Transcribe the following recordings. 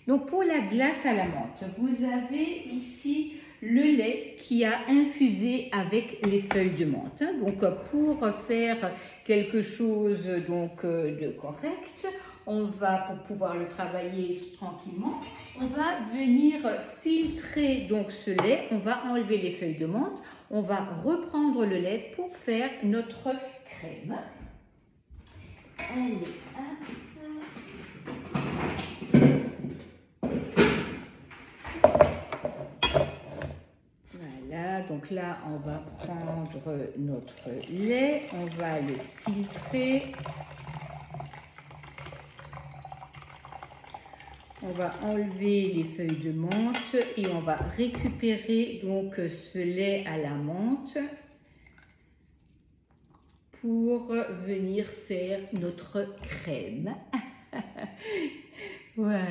Donc pour la glace à la menthe, vous avez ici le lait qui a infusé avec les feuilles de menthe. Donc pour faire quelque chose donc de correct, on va, pour pouvoir le travailler tranquillement, on va venir filtrer donc ce lait, on va enlever les feuilles de menthe, on va reprendre le lait pour faire notre crème. Allez, hop. Voilà, donc là on va prendre notre lait, on va le filtrer. On va enlever les feuilles de menthe et on va récupérer donc ce lait à la menthe pour venir faire notre crème. Voilà.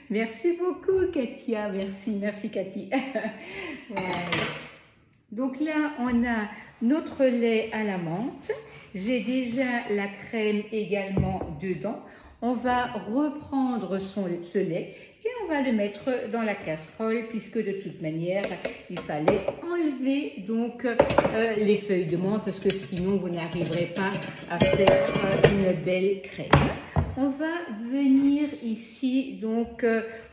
Merci beaucoup Katia, merci Cathy. Voilà. Donc là on a notre lait à la menthe. J'ai déjà la crème également dedans. On va reprendre ce lait et on va le mettre dans la casserole puisque de toute manière, il fallait enlever donc les feuilles de menthe parce que sinon vous n'arriverez pas à faire une belle crème. On va venir ici donc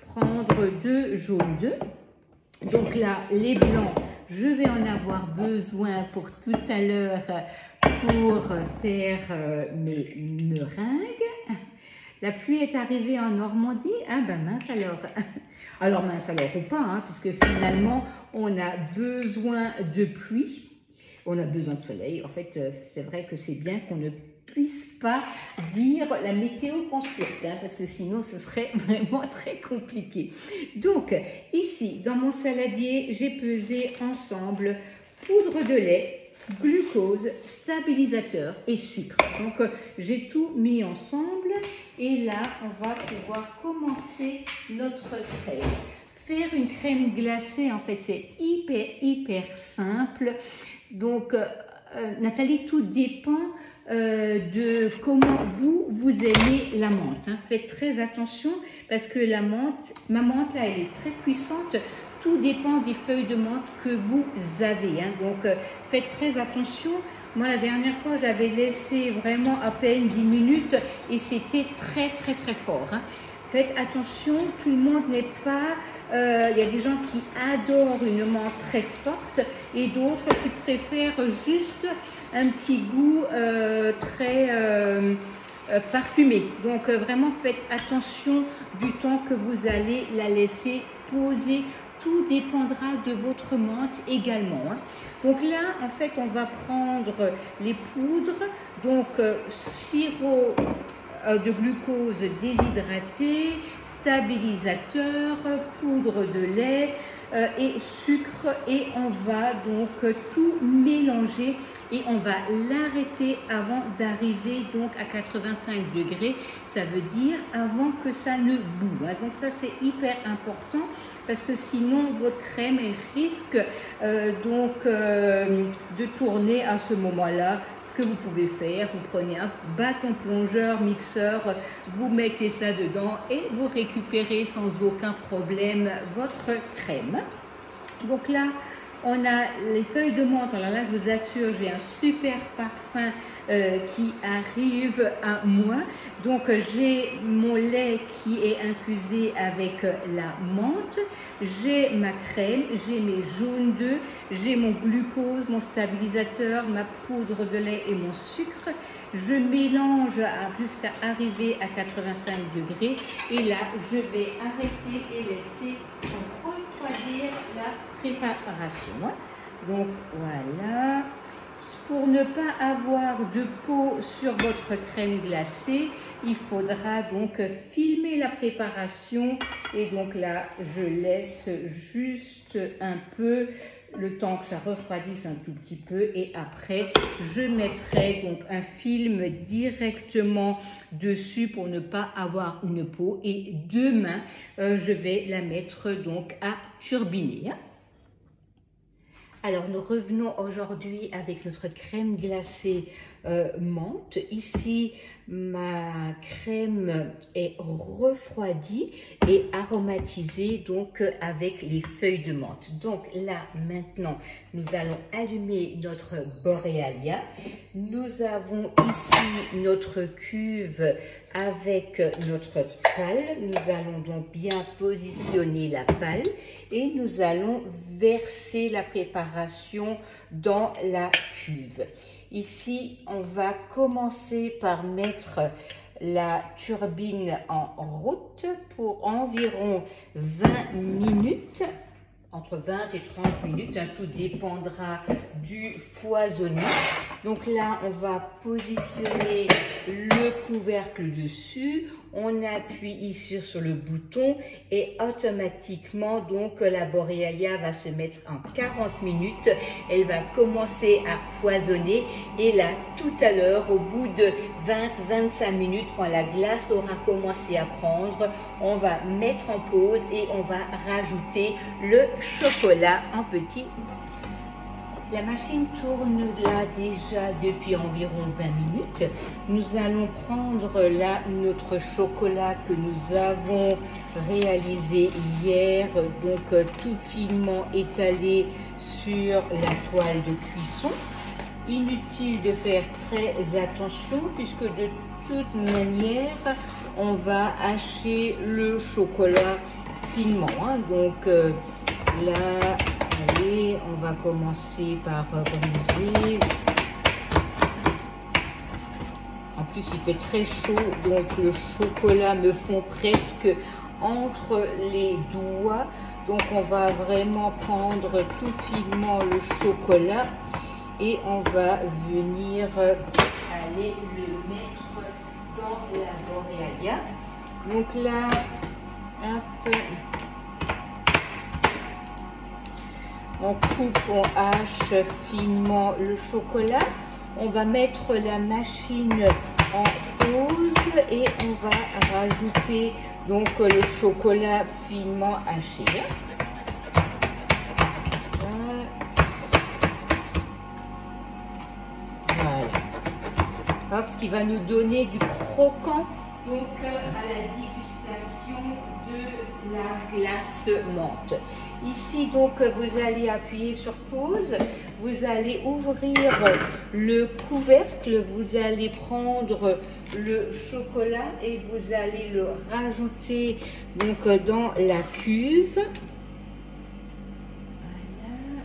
prendre 2 jaunes d'œufs. Donc là, les blancs, je vais en avoir besoin pour tout à l'heure pour faire mes meringues. La pluie est arrivée en Normandie, ah ben mince alors. Alors mince alors ou pas, hein, puisque finalement on a besoin de pluie, on a besoin de soleil. En fait, c'est vrai que c'est bien qu'on ne puisse pas dire la météo qu'on souhaite, hein, parce que sinon ce serait vraiment très compliqué. Donc ici, dans mon saladier, j'ai pesé ensemble poudre de lait, glucose, stabilisateur et sucre. Donc j'ai tout mis ensemble et là on va pouvoir commencer notre crème. Faire une crème glacée en fait c'est hyper simple. Donc Nathalie, tout dépend de comment vous aimez la menthe, hein. Faites très attention parce que ma menthe là elle est très puissante. Tout dépend des feuilles de menthe que vous avez, hein. Donc faites très attention. Moi la dernière fois je l'avais laissé vraiment à peine 10 minutes et c'était très fort, hein. Faites attention, tout le monde n'est pas... Il y a des gens qui adorent une menthe très forte et d'autres qui préfèrent juste un petit goût très parfumé. Donc vraiment faites attention du temps que vous allez la laisser poser. Tout dépendra de votre menthe également, hein. Donc là, en fait, on va prendre les poudres, donc sirop de glucose déshydraté, stabilisateur, poudre de lait et sucre et on va donc tout mélanger et on va l'arrêter avant d'arriver donc à 85 degrés, ça veut dire avant que ça ne boue, hein. Donc ça c'est hyper important parce que sinon votre crème elle risque de tourner à ce moment-là. Ce que vous pouvez faire, vous prenez un bâton plongeur, mixeur, vous mettez ça dedans et vous récupérez sans aucun problème votre crème. Donc là, on a les feuilles de menthe. Alors là, je vous assure, j'ai un super parfum qui arrive à moi. Donc j'ai mon lait qui est infusé avec la menthe. J'ai ma crème, j'ai mes jaunes d'œufs, j'ai mon glucose, mon stabilisateur, ma poudre de lait et mon sucre. Je mélange jusqu'à arriver à 85 degrés. Et là, je vais arrêter et laisser refroidir la préparation. Donc voilà. Pour ne pas avoir de peau sur votre crème glacée, il faudra donc filmer la préparation et donc là je laisse juste un peu le temps que ça refroidisse un tout petit peu et après je mettrai donc un film directement dessus pour ne pas avoir une peau et demain je vais la mettre donc à turbiner. Alors nous revenons aujourd'hui avec notre crème glacée menthe. Ici, ma crème est refroidie et aromatisée donc avec les feuilles de menthe. Donc là, maintenant, nous allons allumer notre Borealia. Nous avons ici notre cuve avec notre palle. Nous allons donc bien positionner la palle et nous allons verser la préparation dans la cuve. Ici, on va commencer par mettre la turbine en route pour environ 20 minutes, entre 20 et 30 minutes, hein, tout dépendra du foisonnement. Donc là, on va positionner le couvercle dessus, on appuie ici sur le bouton et automatiquement, donc la Borealia va se mettre en 40 minutes. Elle va commencer à foisonner et là, tout à l'heure, au bout de 20-25 minutes, quand la glace aura commencé à prendre, on va mettre en pause et on va rajouter le chocolat en petits. La machine tourne là déjà depuis environ 20 minutes. Nous allons prendre là notre chocolat que nous avons réalisé hier, donc tout finement étalé sur la toile de cuisson. Inutile de faire très attention puisque de toute manière, on va hacher le chocolat finement. Hein. Donc là, allez, on va commencer par briser. En plus, il fait très chaud, donc le chocolat me fond presque entre les doigts. Donc, on va vraiment prendre tout finement le chocolat et on va venir aller le mettre dans la Borealia. Donc là, hop. On coupe, on hache finement le chocolat. On va mettre la machine en pause et on va rajouter donc le chocolat finement haché. Voilà. Hop, ce qui va nous donner du croquant donc à la dégustation de la glace menthe. Ici, donc, vous allez appuyer sur pause, vous allez ouvrir le couvercle, vous allez prendre le chocolat et vous allez le rajouter donc dans la cuve. Voilà.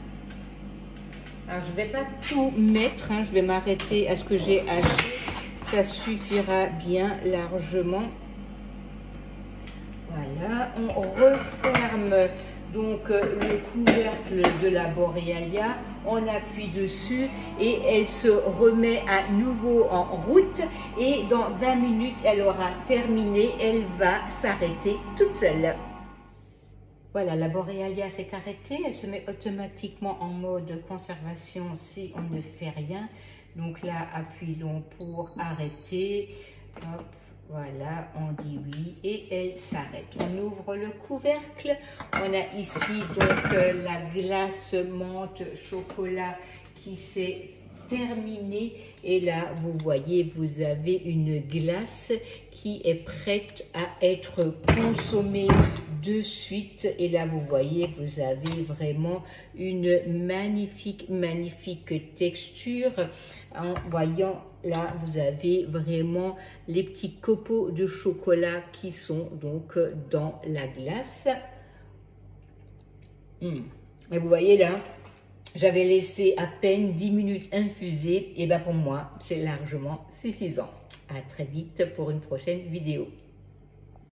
Alors, je ne vais pas tout mettre, hein, je vais m'arrêter à ce que j'ai haché, ça suffira bien largement. Voilà, on referme donc le couvercle de la Borealia, on appuie dessus et elle se remet à nouveau en route et dans 20 minutes elle aura terminé, elle va s'arrêter toute seule. Voilà, la Borealia s'est arrêtée, elle se met automatiquement en mode conservation si on ne fait rien. Donc là, appuyons pour arrêter. Hop. Voilà, on dit oui et elle s'arrête. On ouvre le couvercle. On a ici donc la glace menthe chocolat qui s'est terminée. Et là, vous voyez, vous avez une glace qui est prête à être consommée de suite. Et là, vous voyez, vous avez vraiment une magnifique texture. En voyant là, vous avez vraiment les petits copeaux de chocolat qui sont donc dans la glace. Et vous voyez là, j'avais laissé à peine 10 minutes infuser. Et bien pour moi, c'est largement suffisant. À très vite pour une prochaine vidéo.